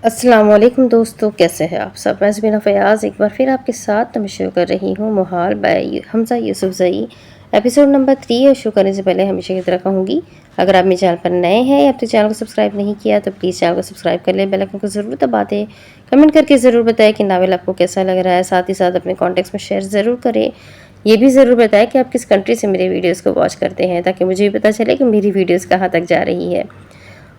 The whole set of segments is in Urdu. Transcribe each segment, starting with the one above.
السلام علیکم دوستو، کیسے ہیں آپ سب؟ میں زبینہ فیاض ایک بار پھر آپ کے ساتھ شروع کر رہی ہوں محال by Hamza Yousafzai episode number 3۔ اور شروع کرنے سے پہلے ہمیشہ کی طرح کہوں گی، اگر آپ میرے چینل پر نئے ہیں یا اب تک چینل کو سبسکرائب نہیں کیا تو پلیز چینل کو سبسکرائب کر لیں، بیل آئیکن کو ضرور دبا دیں، کمنٹ کر کے ضرور بتائیں کہ ناول آپ کو کیسا لگ رہا ہے، ساتھ ہی ساتھ اپنے کانٹیکٹس میں شیئر ضرور کریں۔ یہ بھی ضرور بتائیں کہ آپ کس کنٹری سے میرے ویڈیوز کو واچ کرتے ہیں، تاکہ مجھے بھی پتہ چلے کہ میری ویڈیوز کہاں تک جا رہی ہے۔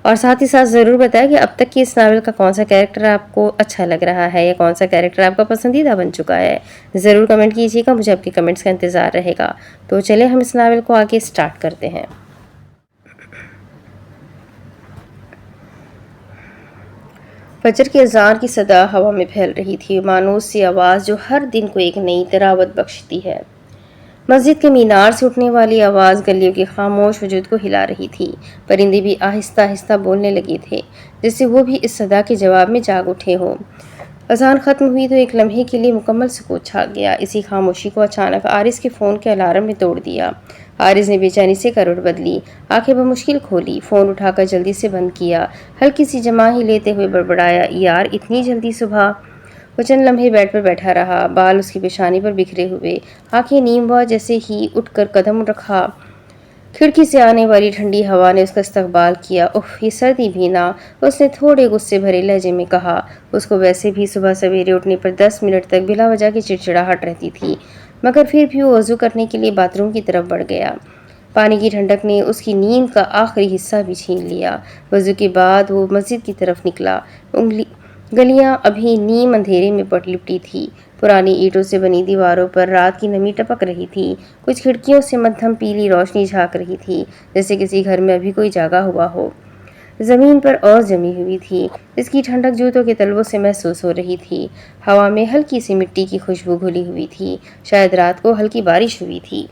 اور ساتھ ہی ساتھ ضرور بتائیں کہ اب تک کی اس ناول کا کون سا کیریکٹر آپ کو اچھا لگ رہا ہے یا کون سا کیریکٹر آپ کا پسندیدہ بن چکا ہے۔ ضرور کمنٹ کیجیے گا، مجھے آپ کے کمنٹس کا انتظار رہے گا۔ تو چلیں ہم اس ناول کو آگے سٹارٹ کرتے ہیں۔ فجر کی اذان کی صدا ہوا میں پھیل رہی تھی، مانوس سی آواز جو ہر دن کو ایک نئی طراوت بخشتی ہے۔ مسجد کے مینار سے اٹھنے والی آواز گلیوں کے خاموش وجود کو ہلا رہی تھی۔ پرندے بھی آہستہ آہستہ بولنے لگے تھے، جیسے وہ بھی اس صدا کے جواب میں جاگ اٹھے ہوں۔ اذان ختم ہوئی تو ایک لمحے کے لیے مکمل سکوت چھا گیا۔ اسی خاموشی کو اچانک عارض کے فون کے الارم نے توڑ دیا۔ عارض نے بے چینی سے کروٹ بدلی، آنکھیں بمشکل کھولی، فون اٹھا کر جلدی سے بند کیا، ہلکی سی جماہی لیتے ہوئے بڑبڑایا، یار اتنی جلدی صبح؟ وہ چند لمحے بیڈ پر بیٹھا رہا، بال اس کی پیشانی پر بکھرے ہوئے، آنکھیں نیم ہوا جیسے ہی اٹھ کر قدم رکھا۔ کھڑکی سے آنے والی ٹھنڈی ہوا نے اس کا استقبال کیا۔ اف، یہ سردی بھی نا، اس نے تھوڑے غصے بھرے لہجے میں کہا۔ اس کو ویسے بھی صبح سویرے اٹھنے پر 10 منٹ تک بلا وجہ کی چڑچڑاہٹ رہتی تھی، مگر پھر بھی وہ وضو کرنے کے لیے باتھ روم کی طرف بڑھ گیا۔ پانی کی ٹھنڈک نے اس کی نیند کا آخری حصہ بھی چھین لیا۔ وضو کے بعد وہ مسجد کی طرف نکلا۔ گلیاں ابھی نیم اندھیرے میں لپٹی تھی، پرانی اینٹوں سے بنی دیواروں پر رات کی نمی ٹپک رہی تھی، کچھ کھڑکیوں سے مدھم پیلی روشنی جھانک رہی تھی، جیسے کسی گھر میں ابھی کوئی جاگا ہوا ہو۔ زمین پر اوس جمی ہوئی تھی، جس کی ٹھنڈک جوتوں کے تلووں سے محسوس ہو رہی تھی۔ ہوا میں ہلکی سی مٹی کی خوشبو گھلی ہوئی تھی، شاید رات کو ہلکی بارش ہوئی تھی۔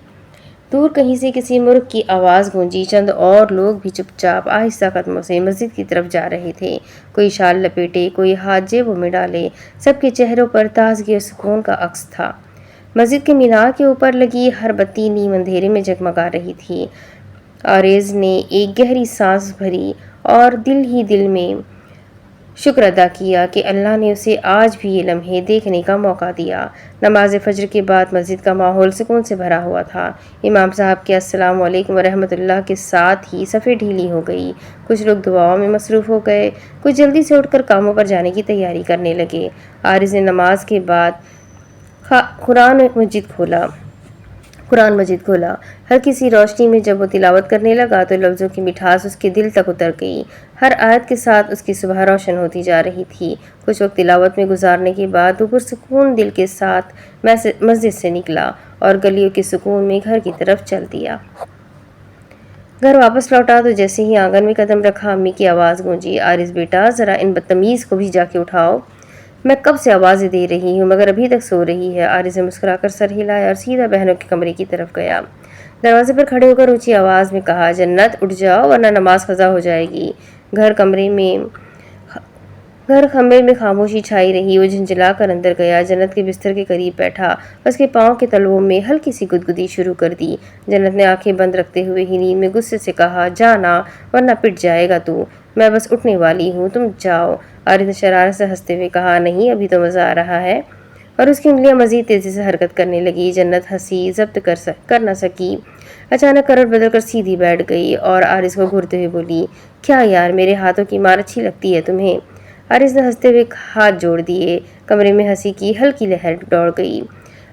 دور کہیں سے کسی مرغ کی آواز گونجی، چند اور لوگ بھی چپ چاپ آہستہ قدموں سے مسجد کی طرف جا رہے تھے، کوئی شال لپیٹے، کوئی ہاتھ جیبوں میں ڈالے، سب کے چہروں پر تازگی اور سکون کا عکس تھا۔ مسجد کے مینار کے اوپر لگی ہر بتی نیم اندھیرے میں جگمگا رہی تھی۔ عارض نے ایک گہری سانس بھری اور دل ہی دل میں شکر ادا کیا کہ اللہ نے اسے آج بھی یہ لمحے دیکھنے کا موقع دیا۔ نماز فجر کے بعد مسجد کا ماحول سکون سے بھرا ہوا تھا۔ امام صاحب کے السلام علیکم ورحمۃ اللہ کے ساتھ ہی صفیں ڈھیلی ہو گئی، کچھ لوگ دعاؤں میں مصروف ہو گئے، کچھ جلدی سے اٹھ کر کاموں پر جانے کی تیاری کرنے لگے۔ عارض نے نماز کے بعد قرآن مجید کھولا۔ ہلکی سی روشنی میں جب وہ تلاوت کرنے لگا تو لفظوں کی مٹھاس اس کے دل تک اتر گئی، ہر آیت کے ساتھ اس کی صبح روشن ہوتی جا رہی تھی۔ کچھ وقت تلاوت میں گزارنے کے بعد وہ پرسکون دل کے ساتھ مسجد سے نکلا اور گلیوں کے سکون میں گھر کی طرف چل دیا۔ گھر واپس لوٹا تو جیسے ہی آنگن میں قدم رکھا، امی کی آواز گونجی، عارض بیٹا ذرا ان بدتمیز کو بھی جا کے اٹھاؤ، میں کب سے آوازیں دے رہی ہوں مگر ابھی تک سو رہی ہے۔ عارض نے مسکرا کر سر ہلایا اور سیدھا بہنوں کے کمرے کی طرف گیا۔ دروازے پر کھڑے ہو کر اونچی آواز میں کہا، جنت اٹھ جاؤ ورنہ نماز قضا ہو جائے گی۔ گھر کمرے میں خاموشی چھائی رہی۔ وہ جھنجھلا کر اندر گیا، جنت کے بستر کے قریب بیٹھا، اس کے پاؤں کے تلووں میں ہلکی سی گدگدی شروع کر دی۔ جنت نے آنکھیں بند رکھتے ہوئے ہی نیند میں غصے سے کہا، جانا ورنہ پٹ جائے گا تو، میں بس اٹھنے والی ہوں، تم جاؤ۔ عارض نے شرارت سے ہنستے ہوئے کہا، نہیں ابھی تو مزہ آ رہا ہے، اور اس کی انگلیاں مزید تیزی سے حرکت کرنے لگی۔ جنت ہنسی ضبط کر نہ سکی، اچانک کروٹ بدل کر سیدھی بیٹھ گئی اور عارض کو گھورتے ہوئے بولی، کیا یار میرے ہاتھوں کی مار اچھی لگتی ہے تمہیں؟ عارض نے ہنستے ہوئے ہاتھ جوڑ دیے، کمرے میں ہنسی کی ہلکی لہر دوڑ گئی۔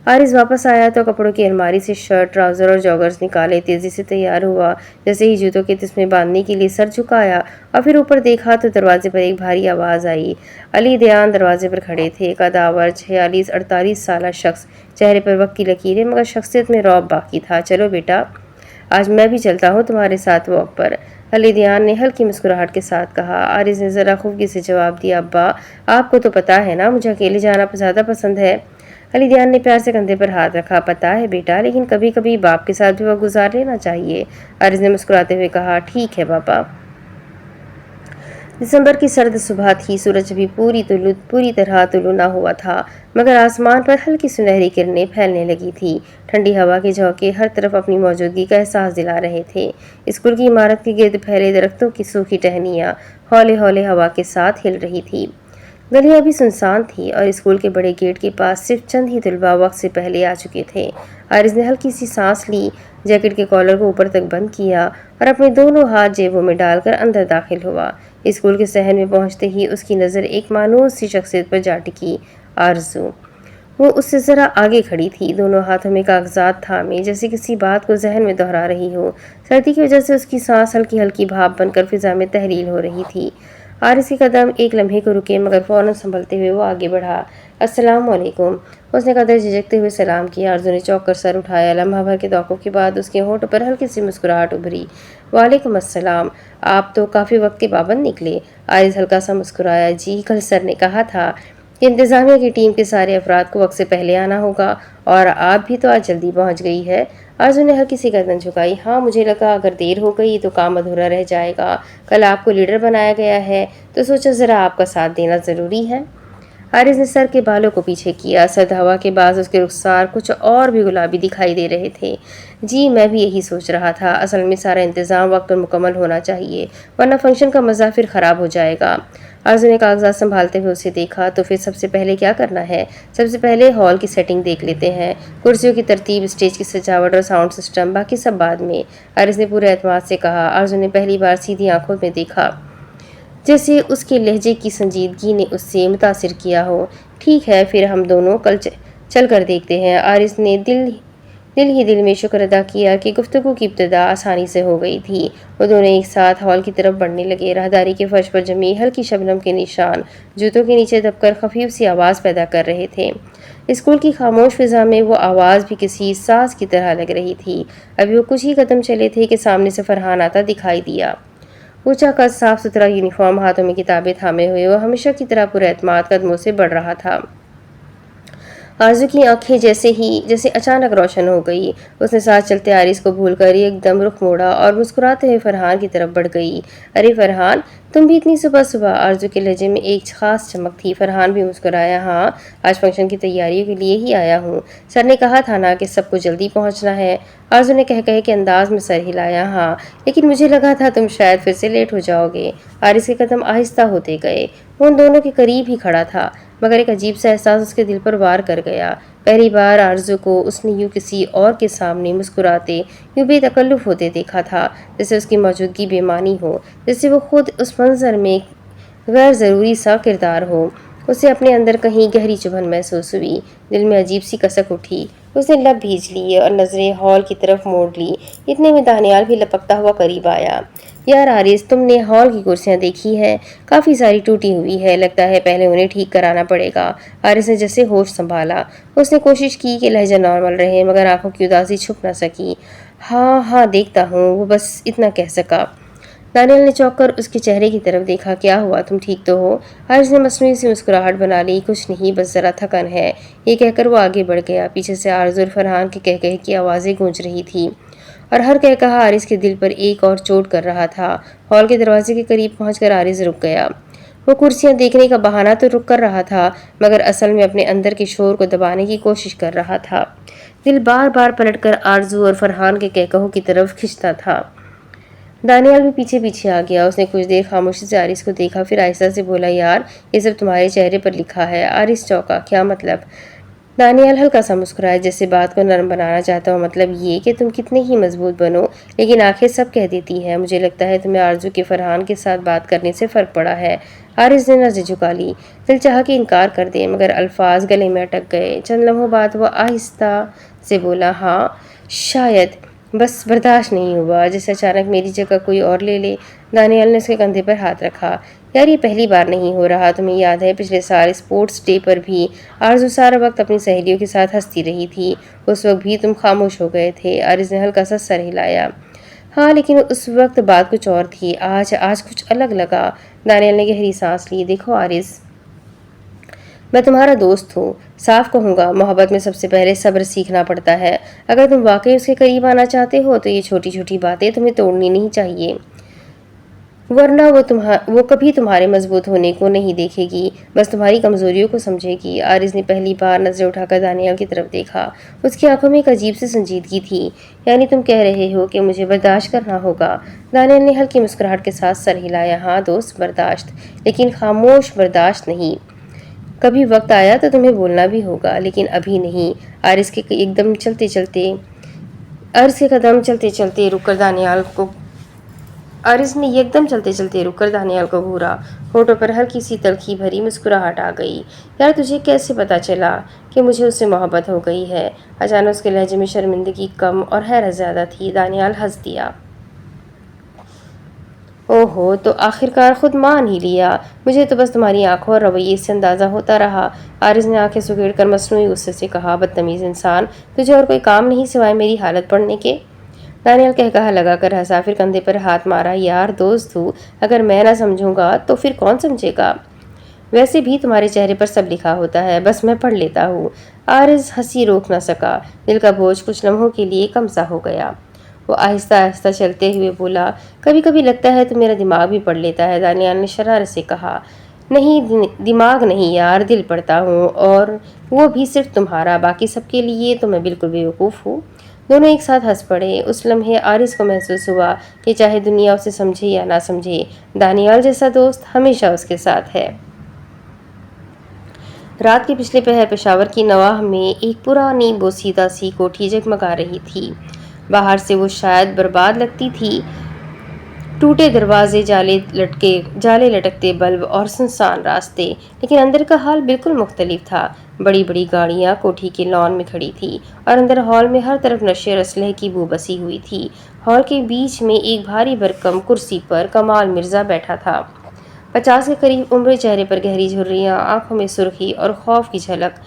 عارض واپس آیا تو کپڑوں کی الماری سے شرٹ، ٹراؤزر اور جاگرز نکالے، تیزی سے تیار ہوا، جیسے ہی جوتوں کے تسمے باندھنے کے لیے سر جھکایا اور پھر اوپر دیکھا تو دروازے پر ایک بھاری آواز آئی۔ علی دیان دروازے پر کھڑے تھے، قداور 46-48 سالہ شخص، چہرے پر وقت کی لکیریں مگر شخصیت میں رعب باقی تھا۔ چلو بیٹا، آج میں بھی چلتا ہوں تمہارے ساتھ واک پر، علی دیان نے ہلکی مسکراہٹ کے ساتھ کہا۔ عارض نے ذرا خفگی سے جواب دیا، ابا آپ کو تو پتا ہے نا مجھے اکیلے جانا زیادہ پسند ہے۔ علی دیان نے پیار سے کندھے پر ہاتھ رکھا، پتا ہے بیٹا، لیکن کبھی کبھی باپ کے ساتھ بھی وقت گزار لینا چاہیے۔ عارض نے مسکراتے ہوئے کہا، ٹھیک ہے بابا۔ دسمبر کی سرد صبح تھی، سورج ابھی پوری طرح طلوع نہ ہوا تھا، مگر آسمان پر ہلکی سنہری کرنیں پھیلنے لگی تھی۔ ٹھنڈی ہوا کے جھونکے ہر طرف اپنی موجودگی کا احساس دلا رہے تھے۔ اسکول کی عمارت کے گرد پھیلے درختوں کی سوکھی ٹہنیاں ہولے ہولے ہوا کے ساتھ ہل رہی تھی۔ گلیاں بھی سنسان تھی اور اسکول کے بڑے گیٹ کے پاس صرف چند ہی طلباء وقت سے پہلے آ چکے تھے۔ عارض نے ہلکی سی سانس لی، جیکٹ کے کالر کو اوپر تک بند کیا اور اپنے دونوں ہاتھ جیبوں میں ڈال کر اندر داخل ہوا۔ اسکول کے صحن میں پہنچتے ہی اس کی نظر ایک مانوس سی شخصیت پر جا ٹکی، آرزو۔ وہ اس سے ذرا آگے کھڑی تھی، دونوں ہاتھوں میں کاغذات تھامے، جیسے کسی بات کو ذہن میں دہرا رہی ہو۔ سردی کی وجہ سے اس کی سانس ہلکی ہلکی بھاپ بن کر فضا میں تحلیل ہو رہی تھی۔ عارض کے قدم ایک لمحے کو رکے، مگر فوراً سنبھلتے ہوئے وہ آگے بڑھا۔ السلام علیکم، اس نے قدر جھجکتے ہوئے سلام کیا۔ آرزو نے چونک کر سر اٹھایا۔ لمحہ بھر کے توقف کے بعد اس کے ہونٹوں پر ہلکی سی مسکراہٹ ابھری۔ وعلیکم السلام، آپ تو کافی وقت کے پابند نکلے۔ عارض ہلکا سا مسکرایا۔ جی، کل سر نے کہا تھا کہ انتظامیہ کی ٹیم کے سارے افراد کو وقت سے پہلے آنا ہوگا، اور آپ بھی تو آج جلدی پہنچ گئی ہے۔ آرزو نے ہلکی سی گردن جھکائی۔ ہاں، مجھے لگا اگر دیر ہو گئی تو کام ادھورا رہ جائے گا۔ کل آپ کو لیڈر بنایا گیا ہے تو سوچا ذرا آپ کا ساتھ دینا ضروری ہے۔ عارض نے سر کے بالوں کو پیچھے کیا۔ سرد ہوا کے باعث اس کے رخسار کچھ اور بھی گلابی دکھائی دے رہے تھے۔ جی، میں بھی یہی سوچ رہا تھا۔ اصل میں سارا انتظام وقت پر مکمل ہونا چاہیے، ورنہ فنکشن کا مزہ پھر خراب ہو جائے گا۔ آرزو نے کاغذات سنبھالتے ہوئے اسے دیکھا۔ تو پھر سب سے پہلے کیا کرنا ہے؟ سب سے پہلے ہال کی سیٹنگ دیکھ لیتے ہیں، کرسیوں کی ترتیب، اسٹیج کی سجاوٹ اور ساؤنڈ سسٹم، باقی سب بعد میں، عارض نے پورے اعتماد سے کہا۔ آرزو نے پہلی بار سیدھی آنکھوں میں دیکھا، جیسے اس کے لہجے کی سنجیدگی نے اس سے متاثر کیا ہو۔ ٹھیک ہے، پھر ہم دونوں کل چل کر دیکھتے ہیں۔ عارض نے دل میں شکر ادا کیا کہ گفتگو کی ابتدا آسانی سے ہو گئی تھی۔ وہ دونوں ایک ساتھ ہال کی طرف بڑھنے لگے۔ راہداری کے فرش پر جمی ہلکی شبنم کے نشان جوتوں کے نیچے دب کر خفیف سی آواز پیدا کر رہے تھے۔ اسکول کی خاموش فضا میں وہ آواز بھی کسی ساز کی طرح لگ رہی تھی۔ ابھی وہ کچھ ہی قدم چلے تھے کہ سامنے سے فرحان آتا دکھائی دیا۔ اونچا قد، صاف ستھرا یونیفارم، ہاتھوں میں کتابیں تھامے ہوئے وہ ہمیشہ کی طرح پورے اعتماد قدموں سے بڑھ رہا تھا۔ آرزو کی آنکھیں جیسے اچانک روشن ہو گئی۔ اس نے ساتھ چلتے عارض کو بھول کر ایک دم رخ موڑا اور مسکراتے ہوئے فرحان کی طرف بڑھ گئی۔ ارے فرحان، تم بھی اتنی صبح صبح؟ آرزو کے لہجے میں ایک خاص چمک تھی۔ فرحان بھی مسکرایا۔ ہاں، آج فنکشن کی تیاریوں کے لیے ہی آیا ہوں۔ سر نے کہا تھا نا کہ سب کو جلدی پہنچنا ہے۔ آرزو نے کہہ کے انداز میں سر ہلایا۔ ہاں، لیکن مجھے لگا تھا تم شاید پھر سے لیٹ ہو جاؤ گے۔ عارض کے قدم آہستہ ہوتے گئے۔ وہ ان دونوں کے قریب ہی کھڑا تھا، مگر ایک عجیب سا احساس اس کے دل پر وار کر گیا۔ پہلی بار آرزو کو اس نے یوں کسی اور کے سامنے مسکراتے، یوں بے تکلف ہوتے دیکھا تھا، جیسے اس کی موجودگی بے معنی ہو، جیسے وہ خود اس منظر میں غیر ضروری سا کردار ہو۔ اسے اپنے اندر کہیں گہری چبھن محسوس ہوئی، دل میں عجیب سی کسک اٹھی۔ اس نے لب بھیج لیے اور نظریں ہال کی طرف موڑ لی۔ اتنے میں دانیال بھی لپکتا ہوا قریب آیا۔ یار عارض، تم نے ہال کی کرسیاں دیکھی ہیں؟ کافی ساری ٹوٹی ہوئی ہے، لگتا ہے پہلے انہیں ٹھیک کرانا پڑے گا۔ عارض نے جیسے ہوش سنبھالا۔ اس نے کوشش کی کہ لہجہ نارمل رہے، مگر آنکھوں کی اداسی چھپ نہ سکی۔ ہاں دیکھتا ہوں، وہ بس اتنا کہہ سکا۔ دانیال نے چونک کر اس کے چہرے کی طرف دیکھا۔ کیا ہوا، تم ٹھیک تو ہو؟ عارض نے مصنوعی سی مسکراہٹ بنا لی۔ کچھ نہیں، بس ذرا تھکن ہے، یہ کہہ کر وہ آگے بڑھ گیا۔ پیچھے سے آرزو اور فرحان کے کہکہے کی آوازیں گونج رہی تھی، اور ہر کہکہا عارض کے دل پر ایک اور چوٹ کر رہا تھا۔ ہال کے دروازے کے قریب پہنچ کر عارض رک گیا۔ وہ کرسیاں دیکھنے کا بہانہ تو رک کر رہا تھا، مگر اصل میں اپنے اندر کے شور کو دبانے کی کوشش کر رہا تھا۔ دل بار بار پلٹ کر آرزو اور فرحان کے کہکہوں کی طرف کھنچتا تھا۔ دانیال بھی پیچھے پیچھے آ گیا۔ اس نے کچھ دیر خاموشی سے عارض کو دیکھا، پھر آہستہ سے بولا، یار یہ سب تمہارے چہرے پر لکھا ہے۔ عارض چونکا۔ کیا مطلب؟ دانیال ہلکا سا مسکرایا، جیسے بات کو نرم بنانا چاہتا ہو۔ مطلب یہ کہ تم کتنے ہی مضبوط بنو، لیکن آنکھیں سب کہہ دیتی ہیں۔ مجھے لگتا ہے تمہیں آرزو کے فرحان کے ساتھ بات کرنے سے فرق پڑا ہے۔ عارض نے نظر جھکا لی۔ دل چاہا کہ انکار کر دے، مگر الفاظ گلے میں اٹک گئے۔ چند لمحوں بعد وہ آہستہ سے بولا، ہاں شاید، بس برداشت نہیں ہوا، جیسے اچانک میری جگہ کوئی اور لے لے۔ دانیال نے اس کے کندھے پر ہاتھ رکھا۔ یار یہ پہلی بار نہیں ہو رہا، تمہیں یاد ہے پچھلے سال اسپورٹس ڈے پر بھی آرزو سارا وقت اپنی سہیلیوں کے ساتھ ہنستی رہی تھی، اس وقت بھی تم خاموش ہو گئے تھے۔ عارض نے ہلکا سا سر ہلایا۔ ہاں، لیکن اس وقت بات کچھ اور تھی، آج کچھ الگ لگا۔ دانیال نے گہری سانس لی۔ دیکھو عارض، میں تمہارا دوست ہوں، صاف کہوں گا، محبت میں سب سے پہلے صبر سیکھنا پڑتا ہے۔ اگر تم واقعی اس کے قریب آنا چاہتے ہو تو یہ چھوٹی چھوٹی باتیں تمہیں توڑنی نہیں چاہیے، ورنہ وہ کبھی تمہارے مضبوط ہونے کو نہیں دیکھے گی، بس تمہاری کمزوریوں کو سمجھے گی۔ عارض نے پہلی بار نظریں اٹھا کر دانیال کی طرف دیکھا۔ اس کی آنکھوں میں ایک عجیب سی سنجیدگی تھی۔ یعنی تم کہہ رہے ہو کہ مجھے برداشت کرنا ہوگا؟ دانیال نے ہلکی مسکراہٹ کے ساتھ سر ہلایا۔ ہاں دوست، برداشت، لیکن خاموش برداشت نہیں۔ کبھی وقت آیا تو تمہیں بولنا بھی ہوگا، لیکن ابھی نہیں۔ عارض کے قدم چلتے چلتے رک کر دانیال کو عارض نے یکدم چلتے چلتے رک کر دانیال کو گھورا۔ ہونٹوں پر ہلکی سی تلخی بھری مسکراہٹ آ گئی۔ یار تجھے کیسے پتا چلا کہ مجھے اس سے محبت ہو گئی ہے؟ اچانک اس کے لہجے میں شرمندگی کم اور حیرت زیادہ تھی۔ دانیال ہنس دیا۔ اوہو، تو آخرکار خود مان ہی لیا۔ مجھے تو بس تمہاری آنکھوں اور رویے سے اندازہ ہوتا رہا۔ عارض نے آنکھیں سکیڑ کر مصنوعی غصے سے کہا، بدتمیز انسان، تجھے اور کوئی کام نہیں سوائے میری حالت پڑھنے کے؟ دانیال کہکہا لگا کر ہنسا، پھر کندھے پر ہاتھ مارا۔ یار دوست ہوں، اگر میں نہ سمجھوں گا تو پھر کون سمجھے گا؟ ویسے بھی تمہارے چہرے پر سب لکھا ہوتا ہے، بس میں پڑھ لیتا ہوں۔ عارض ہنسی روک نہ سکا، دل کا بوجھ کچھ لمحوں کے لیے کم سا ہو گیا۔ وہ آہستہ آہستہ چلتے ہوئے بولا، کبھی کبھی لگتا ہے تو میرا دماغ بھی پڑھ لیتا ہے۔ دانیال نے شرارت سے کہا، نہیں دماغ نہیں یار، دل پڑھتا ہوں، اور وہ بھی صرف تمہارا، باقی سب کے لیے تو میں بالکل بیوقوف ہوں۔ دونوں ایک ساتھ ہنس پڑے۔ اس لمحے عارض کو محسوس ہوا کہ چاہے دنیا اسے سمجھے یا نہ سمجھے، دانیال جیسا دوست ہمیشہ اس کے ساتھ ہے۔ رات کے پچھلے پہر پشاور کی نواح میں ایک پرانی بوسیدہ سی کوٹھی جگمگا رہی تھی۔ باہر سے وہ شاید برباد لگتی تھی، ٹوٹے دروازے، جالے لٹکتے بلب اور سنسان راستے، لیکن اندر کا حال بالکل مختلف تھا۔ بڑی بڑی گاڑیاں کوٹھی کے لان میں کھڑی تھی اور اندر ہال میں ہر طرف نشے اور اسلحے کی بو بسی ہوئی تھی۔ ہال کے بیچ میں ایک بھاری بھرکم کرسی پر کمال مرزا بیٹھا تھا۔ 50 کے قریب عمر، چہرے پر گہری جھریاں، آنکھوں میں سرخی اور خوف کی جھلک۔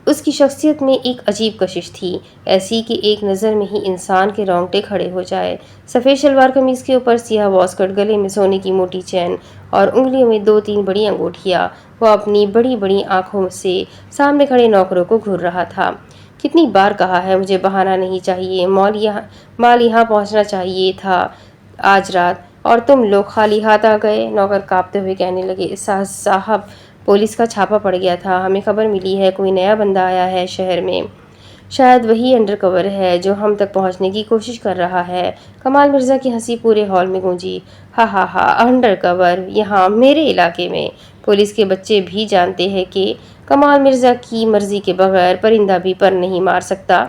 اس کی شخصیت میں ایک عجیب کشش تھی، ایسی کہ ایک نظر میں ہی انسان کے رونگٹے کھڑے ہو جائے۔ سفید شلوار قمیض کے اوپر سیاہ واسکٹ، گلے میں سونے کی موٹی چین اور انگلیوں میں 2-3 بڑی انگوٹھیاں، وہ اپنی بڑی بڑی آنکھوں سے سامنے کھڑے نوکروں کو گھور رہا تھا۔ کتنی بار کہا ہے مجھے بہانا نہیں چاہیے، مال یہاں پہنچنا چاہیے تھا آج رات، اور تم لوگ خالی ہاتھ آ گئے۔ نوکر کانپتے ہوئے کہنے لگے، صاحب پولیس کا چھاپا پڑ گیا تھا، ہمیں خبر ملی ہے کوئی نیا بندہ آیا ہے شہر میں، شاید وہی انڈر کور ہے جو ہم تک پہنچنے کی کوشش کر رہا ہے۔ کمال مرزا کی ہنسی پورے ہال میں گونجی۔ ہا ہا ہا، انڈر کور یہاں میرے علاقے میں؟ پولیس کے بچے بھی جانتے ہیں کہ کمال مرزا کی مرضی کے بغیر پرندہ بھی پر نہیں مار سکتا۔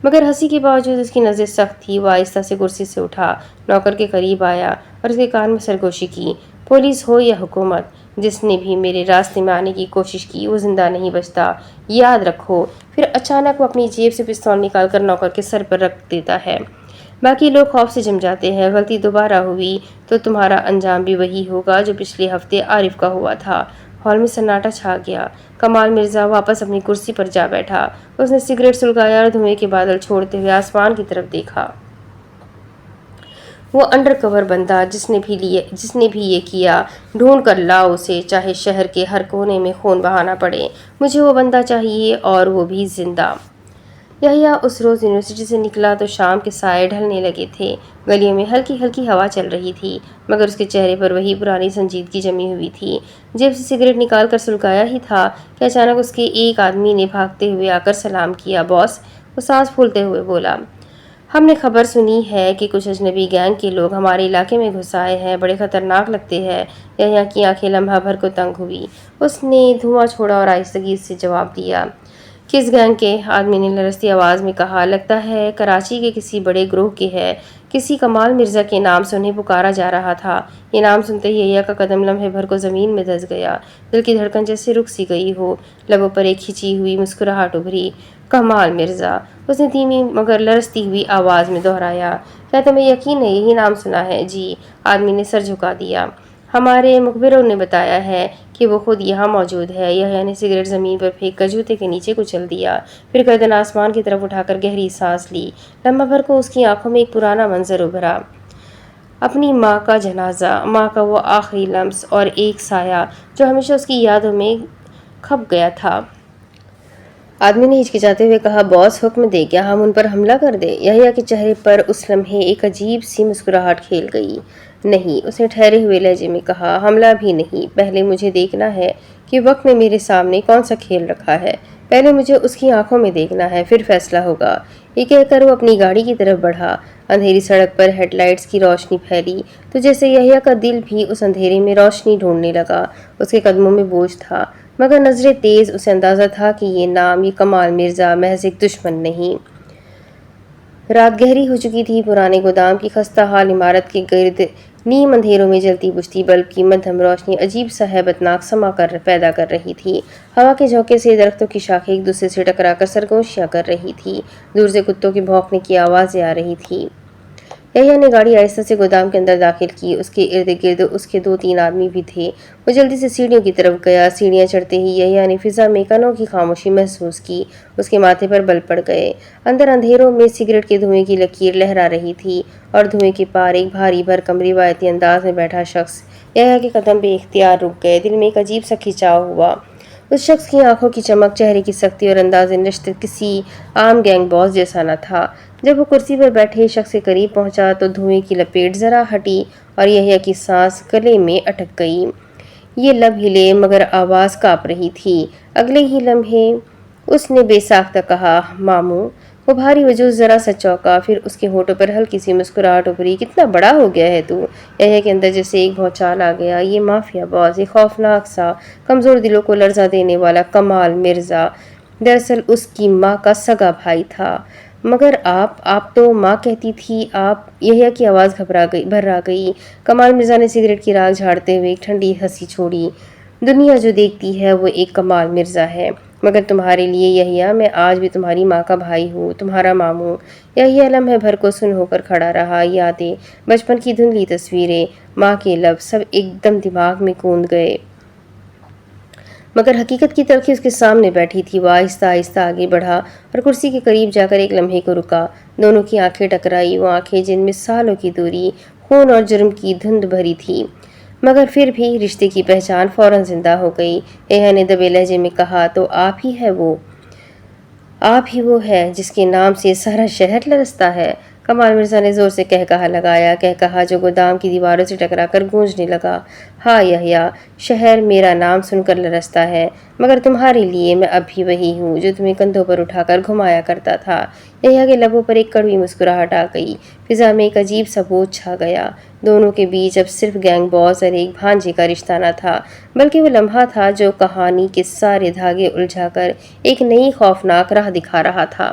مگر ہنسی کے باوجود اس کی نظر سخت تھی۔ وہ آہستہ سے کرسی سے اٹھا، نوکر کے قریب آیا اور اس کے کان میں سرگوشی کی، پولیس ہو یا حکومت، جس نے بھی میرے راستے میں آنے کی کوشش کی وہ زندہ نہیں بچتا، یاد رکھو۔ پھر اچانک وہ اپنی جیب سے پستول نکال کر نوکر کے سر پر رکھ دیتا ہے۔ باقی لوگ خوف سے جم جاتے ہیں، غلطی دوبارہ ہوئی تو تمہارا انجام بھی وہی ہوگا جو پچھلے ہفتے عارف کا ہوا تھا۔ ہال میں سناٹا چھا گیا۔ کمال مرزا واپس اپنی کرسی پر جا بیٹھا۔ اس نے سگریٹ سلگایا اور دھوئیں کے بادل چھوڑتے ہوئے آسمان کی طرف دیکھا۔ وہ انڈر کور بندہ جس نے بھی یہ کیا، ڈھونڈ کر لاؤ اسے، چاہے شہر کے ہر کونے میں خون بہانا پڑے، مجھے وہ بندہ چاہیے، اور وہ بھی زندہ۔ یحییٰ اس روز یونیورسٹی سے نکلا تو شام کے سائے ڈھلنے لگے تھے۔ گلیوں میں ہلکی ہلکی ہوا چل رہی تھی، مگر اس کے چہرے پر وہی پرانی سنجیدگی جمی ہوئی تھی۔ جیب سے سگریٹ نکال کر سلگایا ہی تھا کہ اچانک اس کے ایک آدمی نے بھاگتے ہوئے آ کر سلام کیا۔ باس، وہ سانس پھولتے ہوئے بولا، ہم نے خبر سنی ہے کہ کچھ اجنبی گینگ کے لوگ ہمارے علاقے میں گھس آئے ہیں، بڑے خطرناک لگتے ہیں۔ یحییٰ کی آنکھیں لمحہ بھر کو تنگ ہوئی۔ اس نے دھواں چھوڑا اور آہستگی سے جواب دیا، کس گینگ کے؟ آدمی نے لرزتی آواز میں کہا، لگتا ہے کراچی کے کسی بڑے گروہ کے ہے، کسی کمال مرزا کے نام سے انہیں پکارا جا رہا تھا۔ یہ نام سنتے ہی یحییٰ کا قدم لمحے بھر کو زمین میں دھس گیا، دل کی دھڑکن جیسے رک سی گئی ہو، لبوں پر ایک کھچی ہوئی مسکراہٹ ابھری۔ کمال مرزا، اس نے دھیمی مگر لرزتی ہوئی آواز میں دہرایا، کیا تمہیں یقین ہے یہی نام سنا ہے؟ جی، آدمی نے سر جھکا دیا، ہمارے مخبروں نے بتایا ہے کہ وہ خود یہاں موجود ہے۔ یحییٰ نے سگریٹ زمین پر پھینک کر جوتے کے نیچے کچل دیا، پھر گردن آسمان کی طرف اٹھا کر گہری سانس لی۔ لمحہ بھر کو اس کی آنکھوں میں ایک پرانا منظر ابھرا، اپنی ماں کا جنازہ، ماں کا وہ آخری لمس اور ایک سایہ جو ہمیشہ اس کی یادوں میں کھپ گیا تھا۔ آدمی نے ہچکچاتے ہوئے کہا، باس حکم دے، کیا ہم ان پر حملہ کر دیں؟ یحییٰ کے چہرے پر اس لمحے ایک عجیب سی مسکراہٹ کھیل گئی۔ نہیں، اس نے ٹھہرے ہوئے لہجے میں کہا، حملہ بھی نہیں، پہلے مجھے دیکھنا ہے کہ وقت نے میرے سامنے کون سا کھیل رکھا ہے، پہلے مجھے اس کی آنکھوں میں دیکھنا ہے، پھر فیصلہ ہوگا۔ یہ کہہ کر وہ اپنی گاڑی کی طرف بڑھا۔ اندھیری سڑک پر ہیڈ لائٹس کی روشنی پھیلی تو جیسے یحییٰ کا دل بھی اس اندھیرے میں روشنی ڈھونڈنے لگا۔ اس کے قدموں میں بوجھ تھا، مگر نظر تیز اسے اندازہ تھا کہ یہ نام، یہ کمال مرزا محض ایک دشمن نہیں۔ رات گہری ہو چکی تھی۔ پرانے گودام کی خستہ حال عمارت کے گرد نیم اندھیروں میں جلتی بجھتی بلب کی مدھم روشنی عجیب سا ہیبتناک سما پیدا کر رہی تھی۔ ہوا کے جھونکے سے درختوں کی شاخیں ایک دوسرے سے ٹکرا کر سرگوشیاں کر رہی تھی۔ دور سے کتوں کے بھونکنے کی آوازیں آ رہی تھی۔ یحییٰ نے گاڑی آہستہ سے گودام کے اندر داخل کی۔ اس کے ارد گرد اس کے 2-3 آدمی بھی تھے۔ وہ جلدی سے سیڑھیوں کی طرف گیا۔ سیڑھیاں چڑھتے ہی یحییٰ نے فضا میں ایک انوکھی خاموشی محسوس کی۔ اس کے ماتھے پر بل پڑ گئے۔ اندر اندھیروں میں سگریٹ کے دھوئیں کی لکیر لہرا رہی تھی اور دھوئیں کے پار ایک بھاری بھرکم روایتی انداز میں بیٹھا شخص۔ یحییٰ کے قدم بے اختیار رک گئے۔ دل میں ایک عجیب سا کھچاؤ ہوا۔ اس شخص کی آنکھوں کی چمک، چہرے کی سختی اور انداز نشست کسی عام گینگ باس جیسا نہ تھا۔ جب وہ کرسی پر بیٹھے شخص کے قریب پہنچا تو دھوئیں کی لپیٹ ذرا ہٹی اور یحییٰ کی سانس گلے میں اٹک گئی۔ یہ لب ہلے مگر آواز کانپ رہی تھی۔ اگلے ہی لمحے اس نے بے ساختہ کہا، ماموں۔ وہ بھاری وجود ذرا سا چونکا، پھر اس کے ہونٹوں پر ہلکی سی مسکراہٹ ابھری۔ کتنا بڑا ہو گیا ہے تو؟ یحییٰ کے اندر جیسے ایک بھونچال آ گیا۔ یہ مافیا باز، یہ خوفناک سا کمزور دلوں کو لرزا دینے والا کمال مرزا دراصل اس کی ماں کا سگا بھائی تھا۔ مگر آپ تو ماں کہتی تھی آپ۔ یحییٰ کی آواز بھرا گئی۔ کمال مرزا نے سگریٹ کی راکھ جھاڑتے ہوئے ایک ٹھنڈی ہنسی چھوڑی۔ دنیا جو دیکھتی ہے وہ ایک کمال مرزا ہے، مگر تمہارے لیے یحییٰ میں آج بھی تمہاری ماں کا بھائی ہوں، تمہارا ماموں۔ یحییٰ لمحے بھر کو سن ہو کر کھڑا رہا۔ یادیں، بچپن کی دھندلی تصویریں، ماں کے لب، سب ایک دم دماغ میں کوند گئے۔ مگر حقیقت کی تلخی اس کے سامنے بیٹھی تھی۔ وہ آہستہ آہستہ آگے بڑھا اور کرسی کے قریب جا کر ایک لمحے کو رکا۔ دونوں کی آنکھیں ٹکرائی، وہ آنکھیں جن میں سالوں کی دوری، خون اور جرم کی دھند بھری تھی، مگر پھر بھی رشتے کی پہچان فوراً زندہ ہو گئی۔ یحییٰ نے دبے لہجے میں کہا، تو آپ ہی وہ ہے جس کے نام سے سارا شہر لرزتا ہے۔ کمال مرزا نے زور سے کہا لگایا، کہا جو گودام کی دیواروں سے ٹکرا کر گونجنے لگا۔ ہاں یحییٰ، شہر میرا نام سن کر لرزتا ہے، مگر تمہارے لیے میں اب بھی وہی ہوں جو تمہیں کندھوں پر اٹھا کر گھمایا کرتا تھا۔ یحییٰ کے لبوں پر ایک کڑوی مسکراہٹ آ گئی۔ فضا میں ایک عجیب سا بوجھ چھا گیا۔ دونوں کے بیچ اب صرف گینگ باس اور ایک بھانجے کا رشتہ نہ تھا، بلکہ وہ لمحہ تھا جو کہانی کے سارے دھاگے الجھا کر ایک نئی خوفناک راہ دکھا رہا تھا۔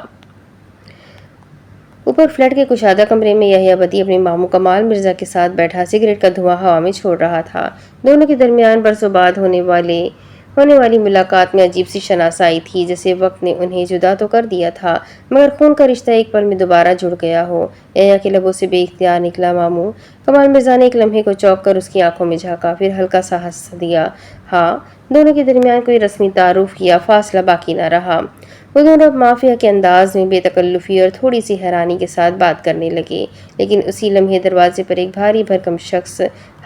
اوپر فلیٹ کے کشادہ کمرے میں یحییٰ بدی اپنے ماموں کمال مرزا کے ساتھ بیٹھا سگریٹ کا دھواں ہوا میں چھوڑ رہا تھا۔ دونوں کے درمیان برسوں بعد ہونے والی ملاقات میں عجیب سی شناسائی تھی، جیسے وقت نے انہیں جدا تو کر دیا تھا مگر خون کا رشتہ ایک پل میں دوبارہ جڑ گیا ہو۔ یحییٰ کے لبوں سے بے اختیار نکلا، ماموں۔ کمال مرزا نے ایک لمحے کو چونک کر اس کی آنکھوں میں جھانکا، پھر ہلکا سا ہنس دیا۔ ہاں۔ دونوں کے درمیان کوئی رسمی تعارف یا فاصلہ باقی نہ رہا۔ وہ دونوں اب مافیا کے انداز میں بے تکلفی اور تھوڑی سی حیرانی کے ساتھ بات کرنے لگے، لیکن اسی لمحے دروازے پر ایک بھاری بھرکم شخص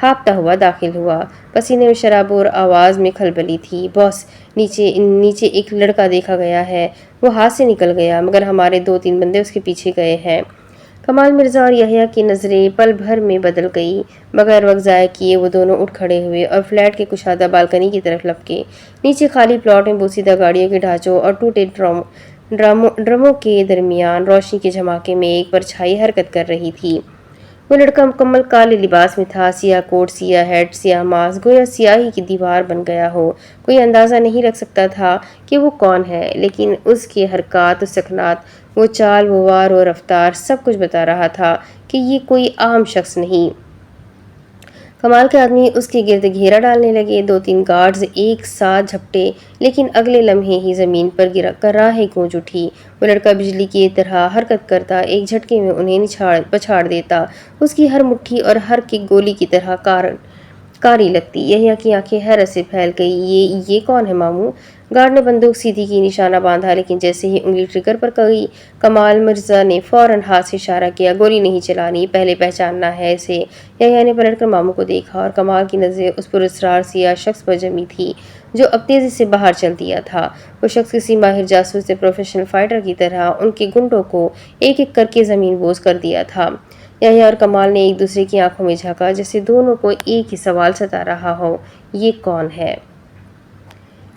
ہانپتا ہوا داخل ہوا۔ پسینے میں شرابور آواز میں کھلبلی تھی، باس، نیچے ایک لڑکا دیکھا گیا ہے، وہ ہاتھ سے نکل گیا، مگر ہمارے 2-3 بندے اس کے پیچھے گئے ہیں۔ کمال مرزا اور یحییٰ کی نظریں پل بھر میں بدل گئی۔ بغیر وقت ضائع کیے وہ دونوں اٹھ کھڑے ہوئے اور فلیٹ کے کشادہ بالکنی کی طرف لپکے۔ نیچے خالی پلاٹ میں بوسیدہ گاڑیوں کے ڈھانچوں اور ٹوٹے ڈرموں کے درمیان روشنی کے جھماکے میں ایک پرچھائی حرکت کر رہی تھی۔ وہ لڑکا مکمل کالے لباس میں تھا، سیاہ کوٹ، سیاہ ہیٹ، سیاہ ماسک، گویا سیاہی کی دیوار بن گیا ہو۔ کوئی اندازہ نہیں رکھ سکتا تھا کہ وہ کون ہے، لیکن اس کے حرکات و سکنات، وہ چال، وہ وار و رفتار، سب کچھ بتا رہا تھا کہ یہ کوئی عام شخص نہیں۔ کمال کے آدمی اس کے گرد گھیرا ڈالنے لگے۔ 2-3 گارڈز ایک ساتھ جھپٹے، لیکن اگلے لمحے ہی زمین پر گر کر راہیں گونج اٹھی۔ وہ لڑکا بجلی کی طرح حرکت کرتا، ایک جھٹکے میں انہیں پچھاڑ دیتا۔ اس کی ہر مٹھی اور ہر کک گولی کی طرح کاری لگتی۔ یحییٰ کی آنکھیں حیرت سے پھیل گئی۔ یہ کون ہے ماموں؟ گارڈ نے بندوق سیدھی کی، نشانہ باندھا، لیکن جیسے ہی انگلی ٹریگر پر گئی، کمال مرزا نے فوراً ہاتھ سے اشارہ کیا، گولی نہیں چلانی، پہلے پہچاننا ہے اسے۔ یحییٰ نے پلٹ کر ماموں کو دیکھا اور کمال کی نظریں اس پراسرار سیاہ شخص پر جمی تھی جو اب تیزی سے باہر چل دیا تھا۔ وہ شخص کسی ماہر جاسوس یا پروفیشنل فائٹر کی طرح ان کے گنڈوں کو ایک ایک کر کے زمین بوس کر دیا تھا۔ یحییٰ اور کمال نے ایک دوسرے کی آنکھوں میں جھانکا، جیسے دونوں کو ایک ہی سوال ستا رہا ہو، یہ کون ہے؟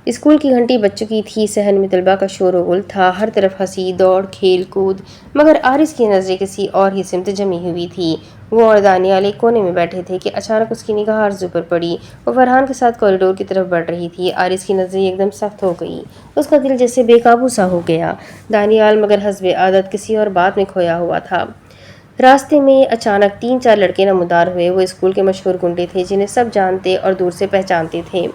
اسکول کی گھنٹی بج چکی تھی، صحن میں طلباء کا شور و غل تھا، ہر طرف ہنسی، دوڑ، کھیل کود، مگر آرز کی نظریں کسی اور ہی سمت جمی ہوئی تھی۔ وہ اور دانیال ایک کونے میں بیٹھے تھے کہ اچانک اس کی نگاہ آرزو پر پڑی۔ وہ فرحان کے ساتھ کوریڈور کی طرف بڑھ رہی تھی۔ عارض کی نظریں ایک دم سخت ہو گئی۔ اس کا دل جیسے بے قابو سا ہو گیا۔ دانیال مگر حسب عادت کسی اور بات میں کھویا ہوا تھا۔ راستے میں اچانک 3-4 لڑکے نمودار ہوئے۔ وہ اسکول کے مشہور گنڈے تھے جنہیں سب جانتے اور دور سے پہچانتے تھے۔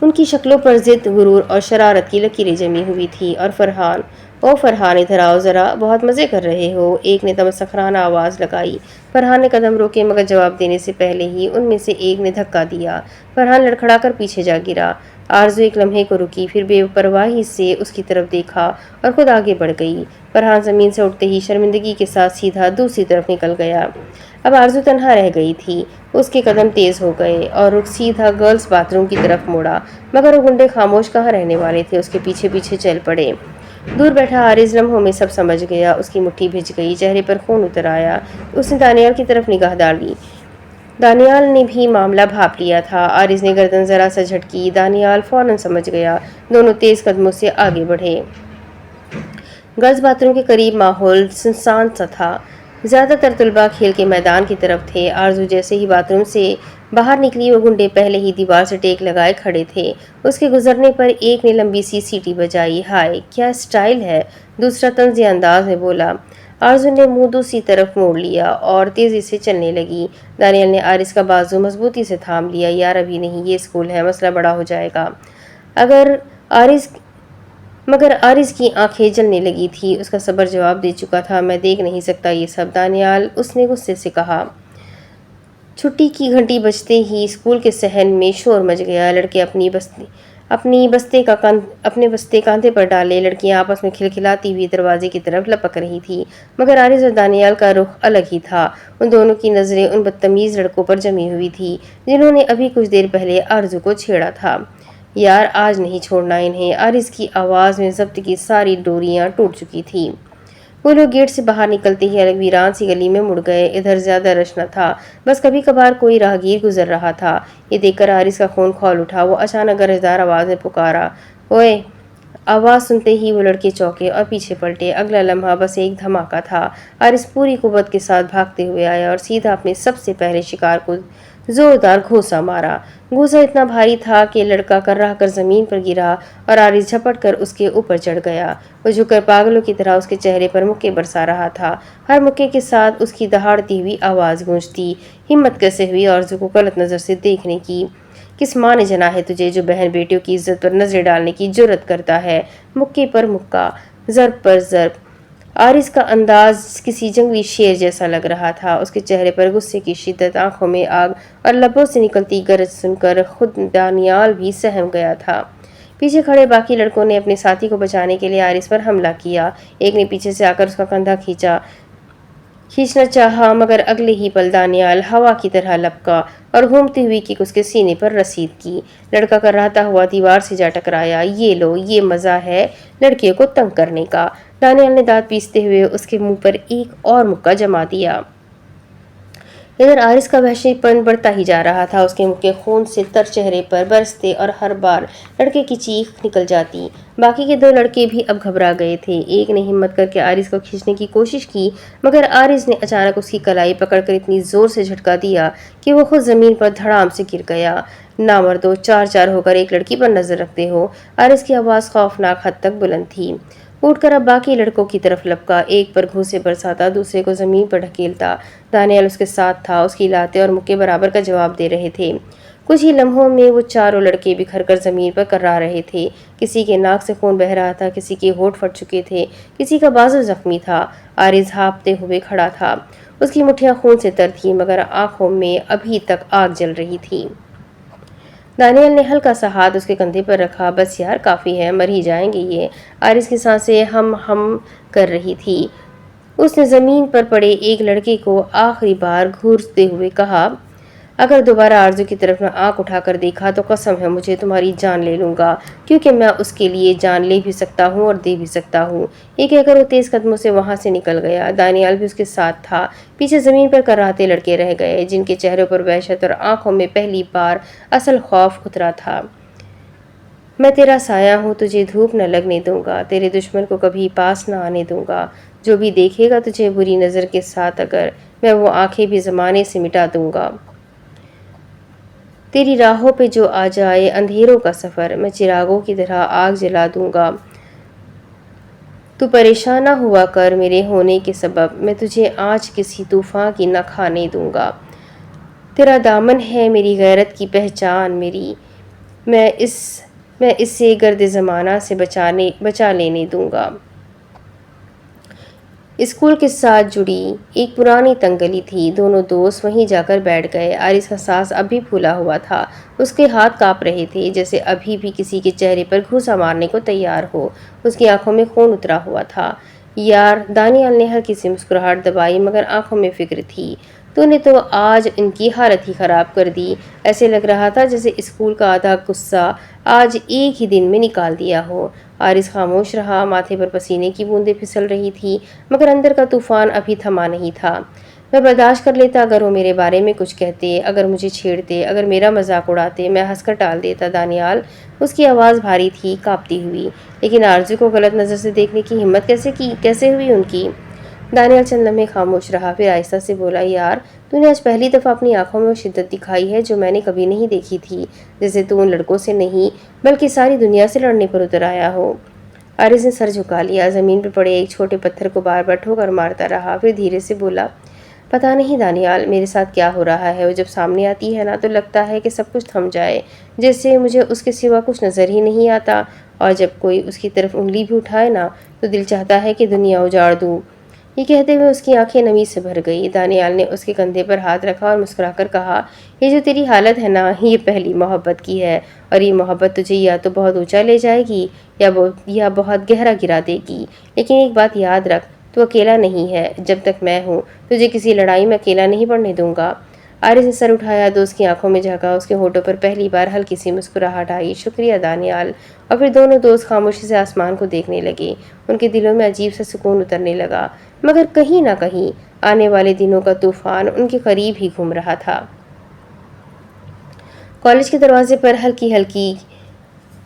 ان کی شکلوں پر ضد، غرور اور شرارت کی لکیریں جمی ہوئی تھیں۔ اور فرحان، او فرحان ادھر آؤ ذرا، بہت مزے کر رہے ہو، ایک نے تمسخرانہ آواز لگائی۔ فرحان نے قدم روکے مگر جواب دینے سے پہلے ہی ان میں سے ایک نے دھکا دیا۔ فرحان لڑکھڑا کر پیچھے جا گرا۔ آرزو ایک لمحے کو رکی، پھر بے پرواہی سے اس کی طرف دیکھا اور خود آگے بڑھ گئی۔ فرحان زمین سے اٹھتے ہی شرمندگی کے ساتھ سیدھا دوسری طرف نکل گیا۔ اب آرزو تنہا رہ گئی تھی۔ اس کے قدم تیز ہو گئے اور رخ سیدھا گرلز باتھ روم کی طرف موڑا، مگر وہ گنڈے خاموش کہاں رہنے والے تھے، اس کے پیچھے پیچھے چل پڑے۔ دور بیٹھا عارض لمحوں میں سب سمجھ گیا۔ اس کی مٹھی بھیج گئی، چہرے پر خون اتر آیا۔ اس نے دانیال کی طرف نگاہ ڈالی۔ دانیال نے بھی معاملہ بھاپ لیا تھا۔ عارض نے گردن ذرا سا جھٹکی۔ دانیال فوراً سمجھ گیا۔ دونوں تیز قدموں سے آگے بڑھے۔ گرلز باتھ روم کے قریب ماحول سنسان سا تھا۔ زیادہ تر طلباء کھیل کے میدان کی طرف تھے۔ آرزو جیسے ہی باتھ روم سے باہر نکلی، وہ گنڈے پہلے ہی دیوار سے ٹیک لگائے کھڑے تھے۔ اس کے گزرنے پر ایک نے لمبی سی سیٹی بجائی۔ ہائے کیا سٹائل ہے، دوسرا طنزیہ انداز میں بولا۔ آرزو نے منہ دوسری طرف موڑ لیا اور تیزی سے چلنے لگی۔ دانیال نے عارض کا بازو مضبوطی سے تھام لیا۔ یار ابھی نہیں، یہ اسکول ہے، مسئلہ بڑا ہو جائے گا۔ مگر عارض کی آنکھیں جلنے لگی تھی۔ اس کا صبر جواب دے چکا تھا۔ میں دیکھ نہیں سکتا یہ سب دانیال، اس نے غصے سے کہا۔ چھٹی کی گھنٹی بجتے ہی اسکول کے صحن میں شور مچ گیا۔ لڑکے اپنے بستے کاندھے پر ڈالے، لڑکیاں آپس میں کھلکھلاتی ہوئی دروازے کی طرف لپک رہی تھی، مگر عارض اور دانیال کا رخ الگ ہی تھا۔ ان دونوں کی نظریں ان بدتمیز لڑکوں پر جمی ہوئی تھی جنہوں نے ابھی کچھ دیر پہلے آرزو کو چھیڑا تھا۔ یار آج نہیں چھوڑنا انہیں۔ عارض کی آواز میں ضبط کی ساری ڈوریاں ٹوٹ چکی تھیں۔ وہ لوگ گیٹ سے باہر نکلتے ہی الگ ویران سی گلی میں مڑ گئے۔ ادھر زیادہ رش نہ تھا، بس کبھی کبھار کوئی راہگیر گزر رہا تھا۔ یہ دیکھ کر عارض کا خون کھول اٹھا۔ وہ اچانک گرجدار آواز میں پکارا، اوئے! آواز سنتے ہی وہ لڑکے چونکے اور پیچھے پلٹے۔ اگلا لمحہ بس ایک دھماکہ تھا۔ عارض پوری قوت کے ساتھ بھاگتے ہوئے آیا اور سیدھا اپنے سب سے پہلے شکار کو زوردار گھوسا مارا۔ گھوسا اتنا بھاری تھا کہ لڑکا کرہ کر زمین پر گرا اور عارض جھپٹ کر اس کے اوپر چڑھ گیا۔ وہ جھک کر پاگلوں کی طرح اس کے چہرے پر مکے برسا رہا تھا۔ ہر مکے کے ساتھ اس کی دہاڑتی ہوئی آواز گونجتی، ہمت کیسے ہوئی آرزو کو غلط نظر سے دیکھنے کی؟ کس ماں نے جنا ہے تجھے جو بہن بیٹیوں کی عزت پر نظریں ڈالنے کی جرأت کرتا ہے؟ مکے پر مکہ، ضرب پر ضرب۔ عارض کا انداز کسی جنگلی شیر جیسا لگ رہا تھا۔ اس کے چہرے پر غصے کی شدت، آنکھوں میں آگ اور لبوں سے نکلتی گرج سن کر خود دانیال بھی سہم گیا تھا۔ پیچھے کھڑے باقی لڑکوں نے اپنے ساتھی کو بچانے کے لیے عارض پر حملہ کیا۔ ایک نے پیچھے سے آ کر اس کا کندھا کھینچنا چاہا، مگر اگلے ہی پل دانیال ہوا کی طرح لپکا اور گھومتی ہوئی کک اس کے سینے پر رسید کی۔ لڑکا کراہتا ہوا دیوار سے جا ٹکرایا۔ یہ لو، یہ مزہ ہے لڑکیوں کو تنگ کرنے کا۔ دانیال نے دانت پیستے ہوئے اس کے منہ پر ایک اور مکہ جما دیا۔ ادھر عارض کا وحشی پن بڑھتا ہی جا رہا تھا۔ اس کے مکے خون سے تر چہرے پر برستے اور ہر بار لڑکے کی چیخ نکل جاتی۔ باقی کے 2 لڑکے بھی اب گھبرا گئے تھے۔ ایک نے ہمت کر کے عارض کو کھینچنے کی کوشش کی، مگر عارض نے اچانک اس کی کلائی پکڑ کر اتنی زور سے جھٹکا دیا کہ وہ خود زمین پر دھڑام سے گر گیا۔ نامردو، 4 ہو کر ایک لڑکی پر نظر رکھتے ہو؟ عارض کی آواز خوفناک حد تک بلند تھی۔ اٹھ کر اب باقی لڑکوں کی طرف لپکا، ایک پر گھوسے برساتا، دوسرے کو زمین پر ڈھکیلتا۔ دانیال اس کے ساتھ تھا۔ اس کی لاتیں اور مکے برابر کا جواب دے رہے تھے۔ کچھ ہی لمحوں میں وہ 4 لڑکے بکھر کر زمین پر کرا رہے تھے۔ کسی کے ناک سے خون بہہ رہا تھا، کسی کے ہونٹ پھٹ چکے تھے، کسی کا بازو زخمی تھا۔ عارض ہانپتے ہوئے کھڑا تھا۔ اس کی مٹھیاں خون سے تر تھیں، مگر آنکھوں میں ابھی تک آگ جل رہی تھی۔ دانیال نے ہلکا سا ہاتھ اس کے کندھے پر رکھا۔ بس یار کافی ہے، مر ہی جائیں گے یہ۔ عارض کی سانسیں ہم کر رہی تھی۔ اس نے زمین پر پڑے ایک لڑکے کو آخری بار گھورتے ہوئے کہا، اگر دوبارہ آرزو کی طرف نہ آنکھ اٹھا کر دیکھا تو قسم ہے مجھے تمہاری جان لے لوں گا، کیونکہ میں اس کے لیے جان لے بھی سکتا ہوں اور دے بھی سکتا ہوں۔ یہ کہہ کر وہ تیز قدموں سے وہاں سے نکل گیا۔ دانیال بھی اس کے ساتھ تھا۔ پیچھے زمین پر کراہتے لڑکے رہ گئے، جن کے چہروں پر وحشت اور آنکھوں میں پہلی بار اصل خوف اترا تھا۔ میں تیرا سایہ ہوں، تجھے دھوپ نہ لگنے دوں گا، تیرے دشمن کو کبھی پاس نہ آنے دوں گا۔ جو بھی دیکھے گا تجھے بری نظر کے ساتھ، اگر میں وہ آنکھیں بھی زمانے سے مٹا دوں گا۔ تیری راہوں پہ جو آ جائے اندھیروں کا سفر، میں چراغوں کی طرح آگ جلا دوں گا۔ تو پریشان نہ ہوا کر میرے ہونے کے سبب، میں تجھے آج کسی طوفان کی نہ کھانے دوں گا۔ تیرا دامن ہے میری غیرت کی پہچان، میں اسے گرد زمانہ سے بچا لینے دوں گا۔ اسکول کے ساتھ جڑی ایک پرانی تنگ گلی تھی، دونوں دوست وہیں جا کر بیٹھ گئے۔ عارض کا سانس اب بھی پھولا ہوا تھا، اس کے ہاتھ کانپ رہے تھے جیسے ابھی بھی کسی کے چہرے پر گھوسا مارنے کو تیار ہو، اس کی آنکھوں میں خون اترا ہوا تھا۔ یار، دانیال نے ہلکی سی مسکراہٹ دبائی مگر آنکھوں میں فکر تھی۔ تو نے تو آج ان کی حالت ہی خراب کر دی، ایسے لگ رہا تھا جیسے اسکول کا آدھا غصہ آج ایک ہی دن میں نکال دیا ہو۔ عارض خاموش رہا، ماتھے پر پسینے کی بوندیں پھسل رہی تھی مگر اندر کا طوفان ابھی تھما نہیں تھا۔ میں برداشت کر لیتا اگر وہ میرے بارے میں کچھ کہتے، اگر مجھے چھیڑتے، اگر میرا مذاق اڑاتے، میں ہنس کر ٹال دیتا۔ دانیال، اس کی آواز بھاری تھی، کانپتی ہوئی۔ لیکن آرزو کو غلط نظر سے دیکھنے کی ہمت کیسے ہوئی ان کی؟ دانیال چند لمحے خاموش رہا، پھر آہستہ سے بولا، یار، تو نے آج پہلی دفعہ اپنی آنکھوں میں وہ شدت دکھائی ہے جو میں نے کبھی نہیں دیکھی تھی، جیسے تو ان لڑکوں سے نہیں بلکہ ساری دنیا سے لڑنے پر اتر آیا ہو۔ عارض نے سر جھکا لیا، زمین پر پڑے ایک چھوٹے پتھر کو بار بار ٹھوکر مارتا رہا، پھر دھیرے سے بولا، پتہ نہیں دانیال، میرے ساتھ کیا ہو رہا ہے، وہ جب سامنے آتی ہے نا تو لگتا ہے کہ سب کچھ تھم جائے، جیسے مجھے اس کے سوا کچھ نظر ہی نہیں آتا، اور جب کوئی اس کی طرف انگلی بھی اٹھائے نا تو دل چاہتا ہے کہ دنیا اجاڑ دوں۔ یہ کہتے ہوئے اس کی آنکھیں نمی سے بھر گئی۔ دانیال نے اس کے کندھے پر ہاتھ رکھا اور مسکرا کر کہا، یہ جو تیری حالت ہے نا، یہ پہلی محبت کی ہے، اور یہ محبت تجھے یا تو بہت اونچا لے جائے گی یا بہت گہرا گرا دے گی، لیکن ایک بات یاد رکھ، تو اکیلا نہیں ہے، جب تک میں ہوں تجھے کسی لڑائی میں اکیلا نہیں پڑنے دوں گا۔ عارض نے سر اٹھایا، دوست کی آنکھوں میں جھانکا، اس کے ہونٹوں پر پہلی بار ہلکی سی مسکراہٹ آئی، شکریہ دانیال، اور پھر دونوں دوست خاموشی سے آسمان کو دیکھنے لگے۔ ان کے دلوں میں عجیب سا سکون اترنے لگا، مگر کہیں نہ کہیں آنے والے دنوں کا طوفان ان کے قریب ہی گھوم رہا تھا۔ کالج کے دروازے پر ہلکی ہلکی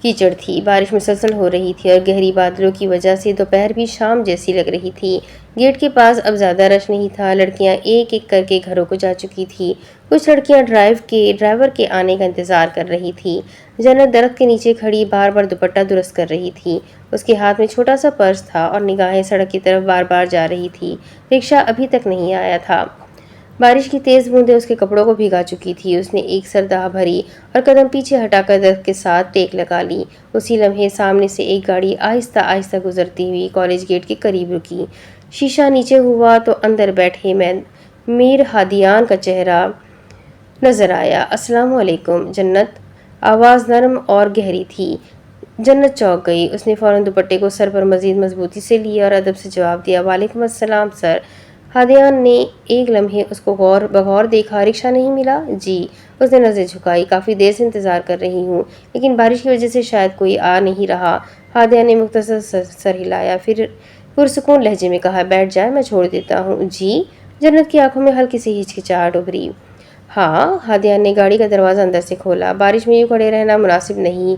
کیچڑ تھی، بارش مسلسل ہو رہی تھی اور گہری بادلوں کی وجہ سے دوپہر بھی شام جیسی لگ رہی تھی۔ گیٹ کے پاس اب زیادہ رش نہیں تھا، لڑکیاں ایک ایک کر کے گھروں کو جا چکی تھی، کچھ لڑکیاں ڈرائیور کے آنے کا انتظار کر رہی تھی۔ جنت درخت کے نیچے کھڑی بار بار دوپٹہ درست کر رہی تھی، اس کے ہاتھ میں چھوٹا سا پرس تھا اور نگاہیں سڑک کی طرف بار بار جا رہی تھی۔ رکشہ ابھی تک نہیں آیا تھا، بارش کی تیز بوندیں اس کے کپڑوں کو بھگا چکی تھی۔ اس نے ایک سردہ بھری اور قدم پیچھے ہٹا کر درخت کے ساتھ ٹیک لگا لی۔ اسی لمحے سامنے سے ایک گاڑی آہستہ آہستہ گزرتی ہوئی کالج گیٹ کے قریب رکی۔ شیشہ نیچے ہوا تو اندر بیٹھے میر ہادیان کا چہرہ نظر آیا۔ السلام علیکم جنت، آواز نرم اور گہری تھی۔ جنت چونک گئی، اس نے فوراً دوپٹے کو سر پر مزید مضبوطی سے لیا اور ادب سے جواب دیا، وعلیکم السلام سر۔ ہادیان نے ایک لمحے اس کو بغور دیکھا، رکشہ نہیں ملا؟ جی، اس نے نظر جھکائی، کافی دیر سے انتظار کر رہی ہوں لیکن بارش کی وجہ سے شاید کوئی آ نہیں رہا۔ ہادیان نے مختصر سر ہلایا، پھر پرسکون لہجے میں کہا، بیٹھ جائیں، میں چھوڑ دیتا ہوں۔ جی؟ جنت کی آنکھوں میں ہلکی سی ہچکچاہٹ ابھری۔ ہاں، ہادیان نے گاڑی کا دروازہ اندر سے کھولا، بارش میں یوں کھڑے رہنا مناسب نہیں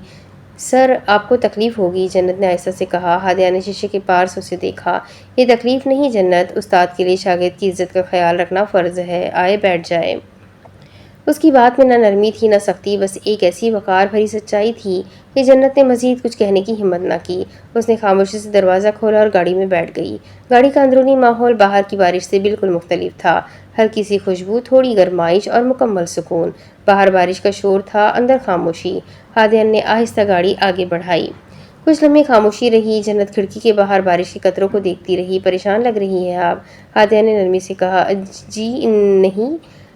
سر، آپ کو تکلیف ہوگی، جنت نے آہستہ سے کہا۔ ہادیان نے شیشے کے پار سے اسے دیکھا، یہ تکلیف نہیں جنت، استاد کے لیے شاگرد کی عزت کا خیال رکھنا فرض ہے، آئے بیٹھ جائے۔ اس کی بات میں نہ نرمی تھی نہ سختی، بس ایک ایسی وقار بھری سچائی تھی کہ جنت نے مزید کچھ کہنے کی ہمت نہ کی۔ اس نے خاموشی سے دروازہ کھولا اور گاڑی میں بیٹھ گئی۔ گاڑی کا اندرونی ماحول باہر کی بارش سے بالکل مختلف تھا، ہلکی سی خوشبو، تھوڑی گرمائش اور مکمل سکون۔ باہر بارش کا شور تھا، اندر خاموشی۔ ہادیان نے آہستہ گاڑی آگے بڑھائی۔ کچھ لمحے خاموشی رہی، جنت کھڑکی کے باہر بارش کے قطروں کو دیکھتی رہی۔ پریشان لگ رہی ہیں آپ؟ ہادیان نے نرمی سے کہا۔ جی نہیں،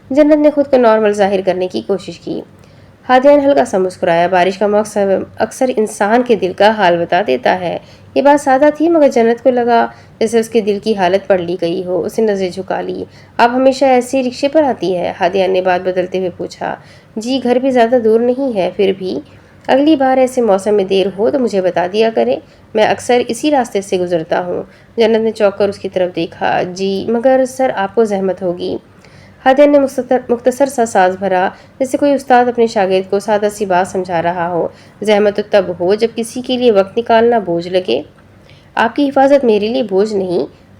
جنت نے خود کو نارمل ظاہر کرنے کی کوشش کی۔ ہادیان ہلکا سا مسکرایا، بارش کا موسم اکثر انسان کے دل کا حال بتا دیتا ہے۔ یہ بات سادہ تھی مگر جنت کو لگا جیسے اس کے دل کی حالت پڑھ لی گئی ہو۔ اس نے نظر جھکا لی۔ آپ ہمیشہ ایسے رکشے پر آتی ہے؟ ہادیان نے بات بدلتے ہوئے پوچھا۔ جی، گھر بھی زیادہ دور نہیں ہے، پھر بھی اگلی بار ایسے موسم میں دیر ہو تو مجھے بتا دیا کرے، میں اکثر اسی راستے سے گزرتا ہوں۔ جنت نے چونک کر اس کی طرف دیکھا۔ جی مگر سر، آپ کو زحمت ہوگی۔ ہادیان نے مختصر سا ساز بھرا، جیسے کوئی استاد اپنے شاگرد کو سادہ سی بات سمجھا رہا ہو۔ زحمت تو تب ہو جب کسی کے لیے وقت نکالنا بوجھ لگے۔ آپ کی حفاظت میرے لیے بوجھ نہیں،